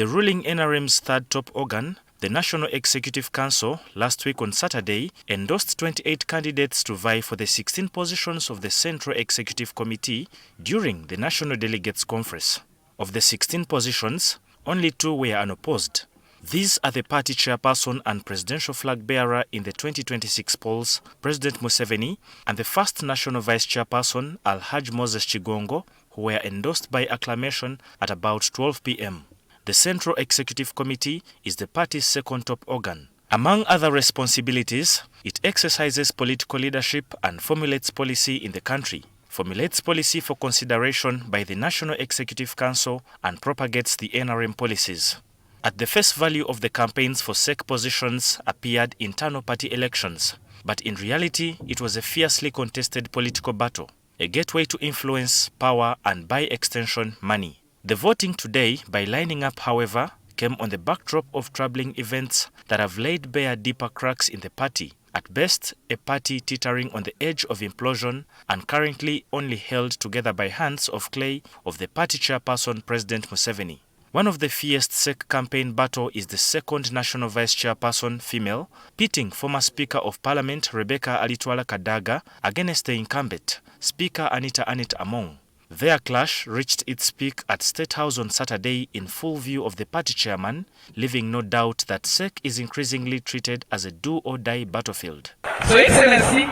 The ruling NRM's third top organ, the National Executive Council, last week on Saturday, endorsed 28 candidates to vie for the 16 positions of the Central Executive Committee during the National Delegates Conference. Of the 16 positions, only 2 were unopposed. These are the party chairperson and presidential flag bearer in the 2026 polls, President Museveni, and the first national vice chairperson, Alhaj Moses Chigongo, who were endorsed by acclamation at about 12 p.m. The Central Executive Committee is the party's second top organ. Among other responsibilities, it exercises political leadership and formulates policy in the country, formulates policy for consideration by the National Executive Council, and propagates the NRM policies. At the face value of the campaigns for SEC positions appeared internal party elections, but in reality it was a fiercely contested political battle, a gateway to influence, power and by extension money. The voting today, by lining up however, came on the backdrop of troubling events that have laid bare deeper cracks in the party, at best a party teetering on the edge of implosion and currently only held together by hands of clay of the party chairperson President Museveni. One of the fiercest SEC campaign battle is the second national vice chairperson female, pitting former Speaker of Parliament Rebecca Alitwala Kadaga against the incumbent, Speaker Anita Among. Their clash reached its peak at State House on Saturday in full view of the party chairman, leaving no doubt that SEC is increasingly treated as a do-or-die battlefield. So, Excellency,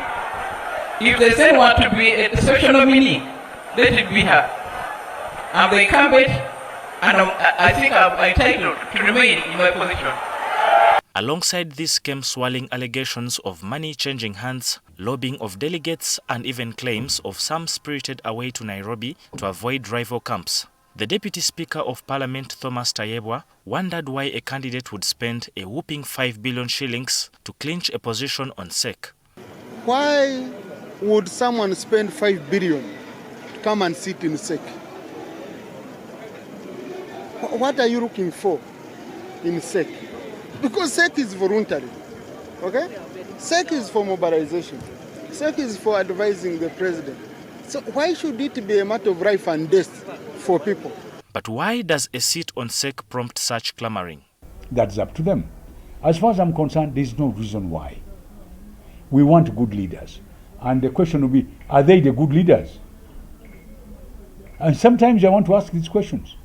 if there's anyone to be a special nominee, let it be her. I'm the incumbent, and I think I'm entitled to remain in my position. Alongside this came swirling allegations of money changing hands, lobbying of delegates, and even claims of some spirited away to Nairobi to avoid rival camps. The Deputy Speaker of Parliament, Thomas Tayebwa, wondered why a candidate would spend a whopping 5 billion shillings to clinch a position on SEC. Why would someone spend 5 billion to come and sit in SEC? What are you looking for in SEC? Because SEC is voluntary, okay? SEC is for mobilization. SEC is for advising the president. So why should it be a matter of life and death for people? But why does a seat on SEC prompt such clamoring? That's up to them. As far as I'm concerned, there's no reason why. We want good leaders. And the question will be, are they the good leaders? And sometimes I want to ask these questions.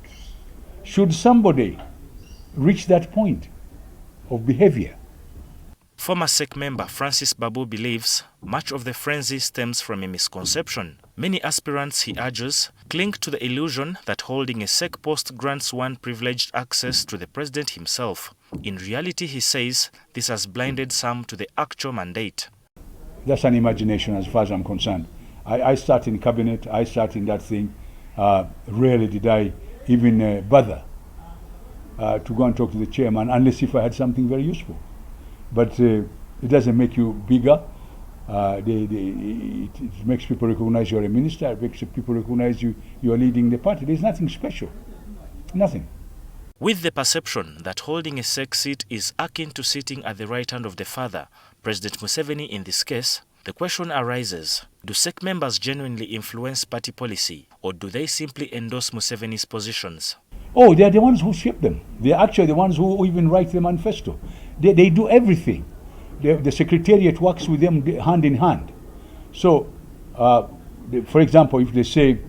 Should somebody reach that point of behavior? Former SEC member Francis Babu believes much of the frenzy stems from a misconception. Many aspirants, he urges, cling to the illusion that holding a SEC post grants one privileged access to the president himself. In reality, he says, this has blinded some to the actual mandate. That's an imagination as far as I'm concerned. I sat in cabinet, I sat in that thing. Rarely did I even bother to go and talk to the chairman unless if I had something very useful. But it doesn't make you bigger. It makes people recognize you're a minister. It makes people recognize you are leading the party. There's nothing special. Nothing. With the perception that holding a SEC seat is akin to sitting at the right hand of the father, President Museveni in this case, the question arises, do SEC members genuinely influence party policy, or do they simply endorse Museveni's positions? Oh, they're the ones who shape them. They're actually the ones who even write the manifesto. They do everything. The secretariat works with them hand in hand. So, for example, if they say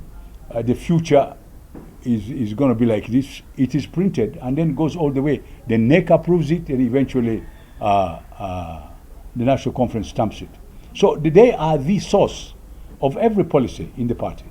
the future is going to be like this, it is printed and then goes all the way. The NEC approves it and eventually the National Conference stamps it. So they are the source of every policy in the party.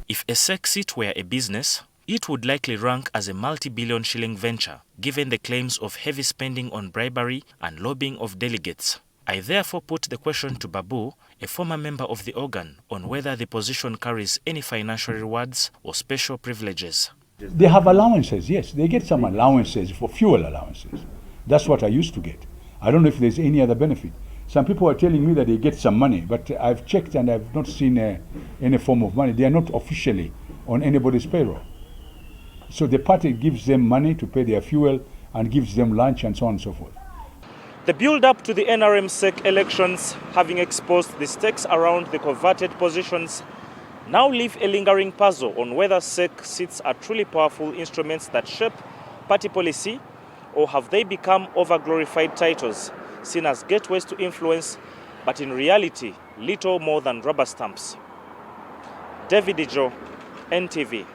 If a SEC seat were a business, it would likely rank as a multi-billion shilling venture, given the claims of heavy spending on bribery and lobbying of delegates. I therefore put the question to Babu, a former member of the organ, on whether the position carries any financial rewards or special privileges. They have allowances, yes. They get some allowances for fuel allowances. That's what I used to get. I don't know if there's any other benefit. Some people are telling me that they get some money, but I've checked and I've not seen any form of money. They are not officially on anybody's payroll. So the party gives them money to pay their fuel and gives them lunch and so on and so forth. The build-up to the NRM CEC elections, having exposed the stakes around the coveted positions, now leave a lingering puzzle on whether SEC seats are truly powerful instruments that shape party policy, or have they become over-glorified titles seen as gateways to influence, but in reality, little more than rubber stamps? David Ijo, NTV.